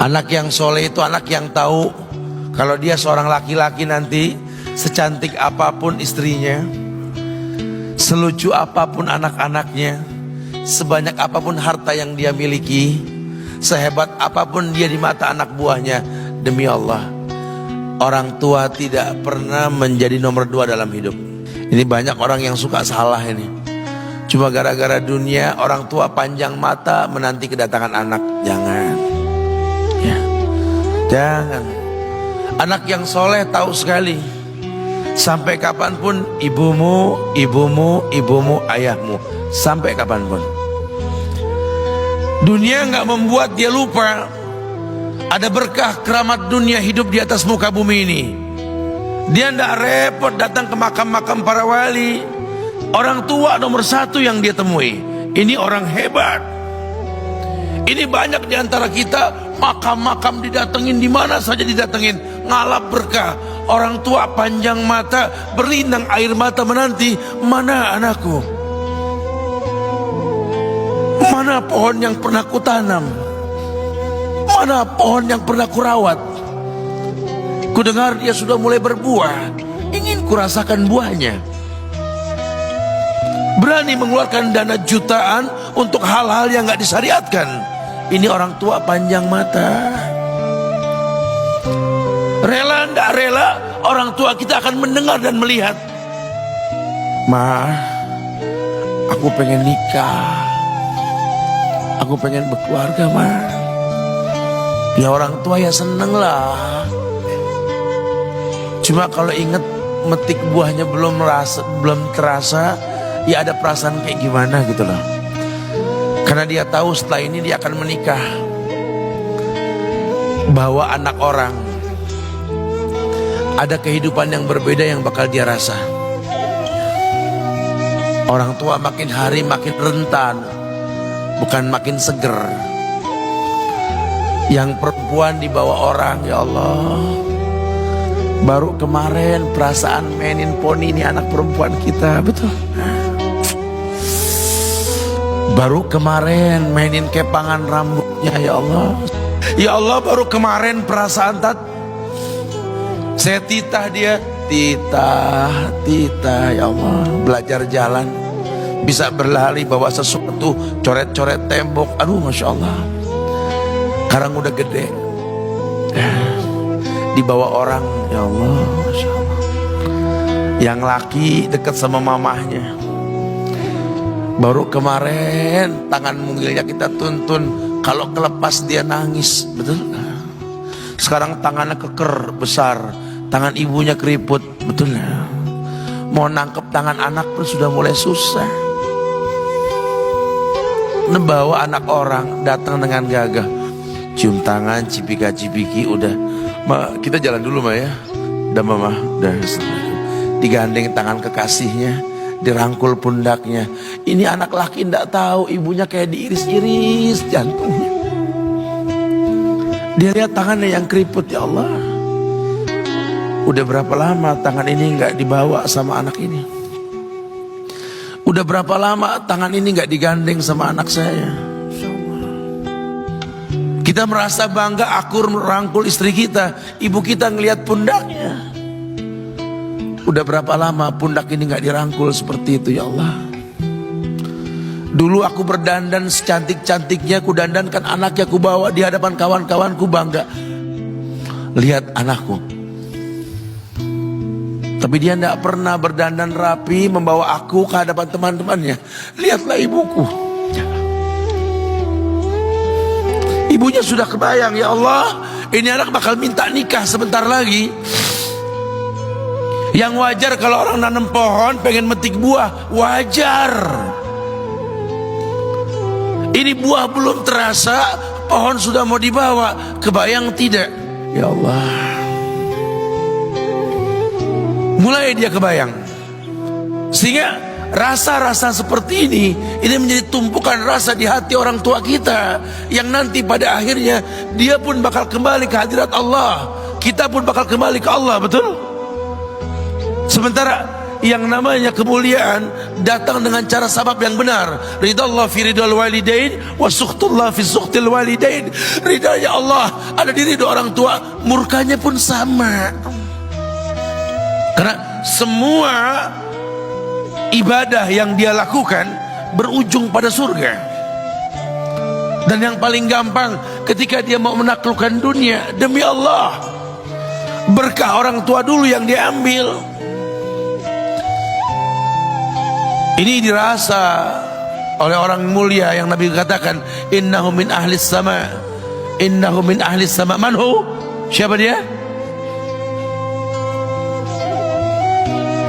Anak yang soleh itu anak yang tahu kalau dia seorang laki-laki nanti, secantik apapun istrinya, selucu apapun anak-anaknya, sebanyak apapun harta yang dia miliki, sehebat apapun dia di mata anak buahnya, demi Allah, orang tua tidak pernah menjadi nomor 2 dalam hidup. Ini banyak orang yang suka salah ini. Cuma gara-gara dunia, orang tua panjang mata menanti kedatangan anak. Jangan ya, jangan. Anak yang soleh tahu sekali, sampai kapanpun ibumu, ayahmu, sampai kapanpun. Dunia nggak membuat dia lupa ada berkah keramat dunia hidup di atas muka bumi ini. Dia nggak repot datang ke makam-makam para wali. Orang tua nomor 1 yang dia temui. Ini orang hebat. Ini banyak di antara kita, makam-makam didatengin, di mana saja didatengin, ngalap berkah. Orang tua panjang mata, berlinang air mata menanti, mana anakku? Mana pohon yang pernah kutanam? Mana pohon yang pernah kurawat? Kudengar dia sudah mulai berbuah, ingin kurasakan buahnya. Berani mengeluarkan dana jutaan untuk hal-hal yang gak disyariatkan. Ini orang tua panjang mata. Rela nggak rela, orang tua kita akan mendengar dan melihat. Ma, aku pengen nikah, aku pengen berkeluarga, ma. Ya orang tua ya seneng lah. Cuma kalau inget metik buahnya belum terasa, ya ada perasaan kayak gimana gitu loh. Karena dia tahu setelah ini dia akan menikah, bahwa anak orang ada kehidupan yang berbeda yang bakal dia rasa. Orang tua makin hari makin rentan, bukan makin seger. Yang perempuan dibawa orang, ya Allah. Baru kemarin perasaan mainin poni, ini anak perempuan kita, betul. Baru kemarin mainin kepangan rambutnya, ya Allah. Ya Allah, baru kemarin perasaan saya titah dia, titah, ya Allah. Belajar jalan, bisa berlari bawa sesuatu, coret-coret tembok, aduh Masya Allah. Sekarang udah gede, dibawa orang, ya Allah, Masya Allah. Yang laki dekat sama mamahnya. Baru kemarin tangan mungilnya kita tuntun, kalau kelepas dia nangis, betul. Sekarang tangannya keker besar, tangan ibunya keriput, betul. Mau nangkep tangan anak pun sudah mulai susah. Membawa anak orang datang dengan gagah, cium tangan, cipika-cipiki, udah. Ma, kita jalan dulu, Ma ya. Udah mama, udah. Digandeng tangan kekasihnya, dirangkul pundaknya. Ini anak laki ndak tahu ibunya kayak diiris-iris jantungnya. Dia lihat tangannya yang keriput, ya Allah. Udah berapa lama tangan ini nggak dibawa sama anak ini? Udah berapa lama tangan ini nggak digandeng sama anak saya? Kita merasa bangga akur merangkul istri kita, ibu kita ngelihat pundaknya. Udah berapa lama pundak ini nggak dirangkul seperti itu, ya Allah. Dulu aku berdandan secantik-cantiknya, ku dandankan anaknya, ku bawa di hadapan kawan-kawanku bangga. Lihat anakku. Tapi dia tidak pernah berdandan rapi membawa aku ke hadapan teman-temannya. Lihatlah ibuku. Ibunya sudah kebayang, ya Allah, ini anak bakal minta nikah sebentar lagi. Yang wajar kalau orang nanam pohon pengen metik buah, wajar. Ini buah belum terasa, pohon sudah mau dibawa. Kebayang tidak? Ya Allah. Mulai dia kebayang. Sehingga rasa-rasa seperti ini menjadi tumpukan rasa di hati orang tua kita, yang nanti pada akhirnya dia pun bakal kembali ke hadirat Allah, kita pun bakal kembali ke Allah, betul? Sementara yang namanya kemuliaan datang dengan cara sabab yang benar. Ridallah fi ridal walidain wa sukhtullah fi sukhtil walidain. Ridanya Allah ada di ridho orang tua, murkanya pun sama. Karena semua ibadah yang dia lakukan berujung pada surga. Dan yang paling gampang ketika dia mau menaklukkan dunia, demi Allah, berkah orang tua dulu yang dia ambil. Ini dirasa oleh orang mulia yang Nabi katakan, innahu min ahlis sama, innahu min ahlis sama. Manhu? Siapa dia?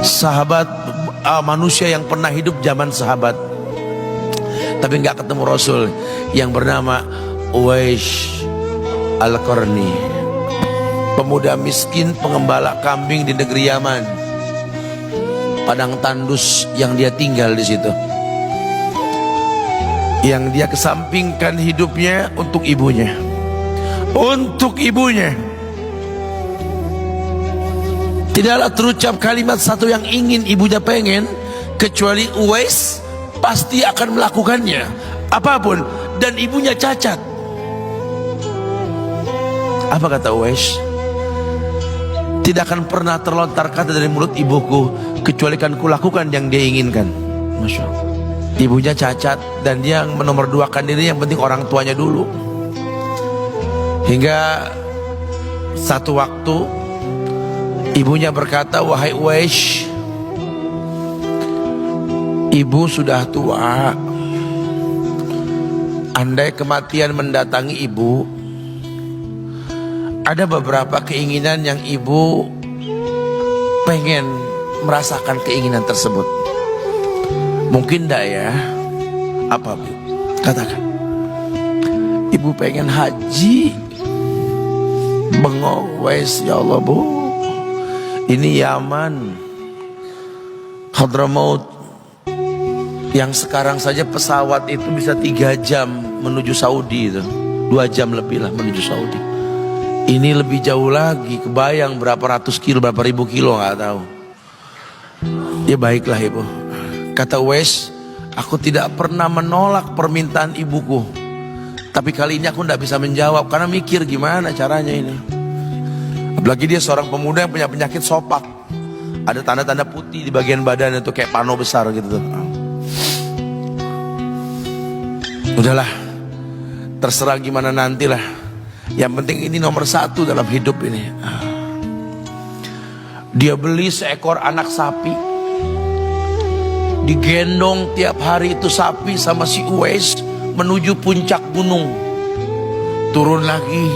Sahabat, manusia yang pernah hidup zaman sahabat tapi nggak ketemu Rasul, yang bernama Uwais Al-Qarni, pemuda miskin pengembala kambing di negeri Yaman. Padang tandus yang dia tinggal di situ, yang dia kesampingkan hidupnya untuk ibunya, untuk ibunya. Tidaklah terucap kalimat satu yang ingin ibunya pengen, kecuali Uwais pasti akan melakukannya apapun, dan ibunya cacat. Apa kata Uwais? Tidak akan pernah terlontar kata dari mulut ibuku kecuali kan kulakukan yang dia inginkan. Masya Allah. Ibunya cacat dan dia menomorduakan diri, yang penting orang tuanya dulu. Hingga satu waktu ibunya berkata, wahai Uwais, ibu sudah tua. Andai kematian mendatangi ibu, ada beberapa keinginan yang ibu pengen merasakan keinginan tersebut. Mungkin enggak ya? Apa Bu? Katakan. Ibu pengen haji. Bengong, Wais, ya Allah Bu, ini Yaman, Hadramaut, yang sekarang saja pesawat itu bisa 3 jam menuju Saudi itu, 2 jam lebih lah menuju Saudi. Ini lebih jauh lagi, kebayang berapa ratus kilo, berapa ribu kilo, nggak tahu. Ya baiklah ibu, kata Uwais, aku tidak pernah menolak permintaan ibuku, tapi kali ini aku tidak bisa menjawab karena mikir gimana caranya ini. Apalagi dia seorang pemuda yang punya penyakit sopak, ada tanda-tanda putih di bagian badan itu kayak pano besar gitu tuh. Udahlah, terserah gimana nantilah. Yang penting ini nomor 1 dalam hidup ini. Dia beli seekor anak sapi, digendong tiap hari itu sapi sama si Uwais menuju puncak gunung. Turun lagi,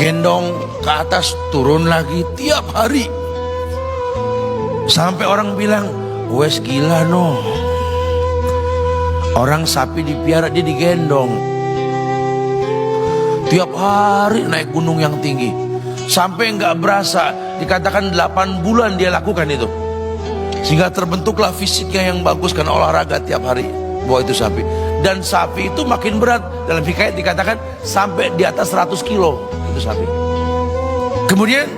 gendong ke atas, turun lagi tiap hari. Sampai orang bilang, Uwais gila no. Orang sapi dipiara, dia digendong tiap hari naik gunung yang tinggi. Sampai nggak berasa, dikatakan 8 bulan dia lakukan itu. Sehingga terbentuklah fisiknya yang bagus karena olahraga tiap hari bawa itu sapi. Dan sapi itu makin berat, dalam hikayat dikatakan sampai di atas 100 kilo itu sapi. Kemudian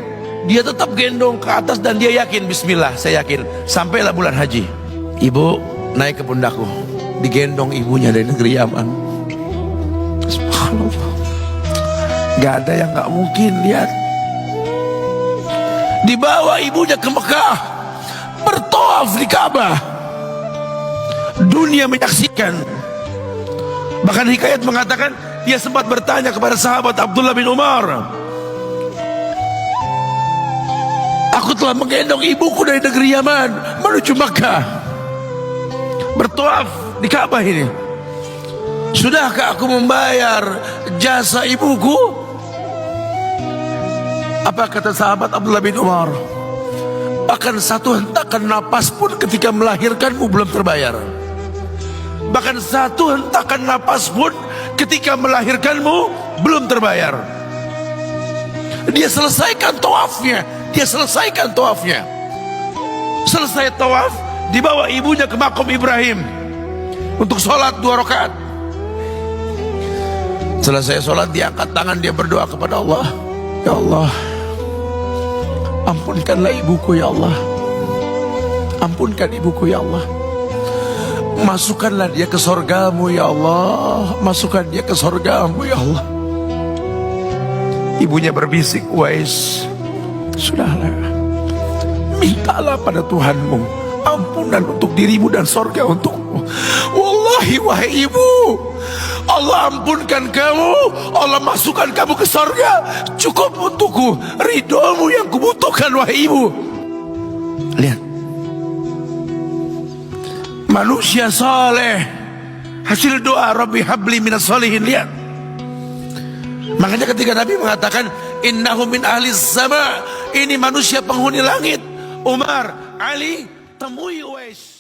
dia tetap gendong ke atas dan dia yakin, bismillah saya yakin, sampailah bulan haji. Ibu naik ke pundakku, digendong ibunya dari negeri Yaman. Subhanallah, gak ada yang gak mungkin. Lihat, dibawa ibunya ke Mekah, bertawaf di Ka'bah, dunia menyaksikan. Bahkan hikayat mengatakan dia sempat bertanya kepada sahabat Abdullah bin Umar, aku telah menggendong ibuku dari negeri Yaman menuju Mekah, bertawaf di Ka'bah ini, sudahkah aku membayar jasa ibuku? Apa kata sahabat Abdullah bin Umar? Bahkan satu hentakan napas pun ketika melahirkanmu belum terbayar. Bahkan satu hentakan napas pun ketika melahirkanmu belum terbayar. Dia selesaikan tawafnya, dia selesaikan tawafnya. Selesai tawaf, dibawa ibunya ke makom Ibrahim untuk sholat 2 rakaat. Selesai sholat, dia angkat tangan, dia berdoa kepada Allah, ya Allah, ampunkanlah ibuku ya Allah. Ampunkan ibuku ya Allah. Masukkanlah dia ke sorgamu ya Allah. Masukkan dia ke sorgamu ya Allah. Ibunya berbisik, Uwais, sudahlah, mintalah pada Tuhanmu ampunan untuk dirimu dan sorga untukmu. Wallahi wahai ibu, Allah ampunkan kamu, Allah masukkan kamu ke sorga, cukup untukku. Ridhomu yang kubutuhkan wahai ibu. Lihat, manusia saleh, hasil doa Rabbi habli minas solihin. Lihat, makanya ketika Nabi mengatakan innahu min ahli sama, ini manusia penghuni langit. Umar, Ali, temui Uwais.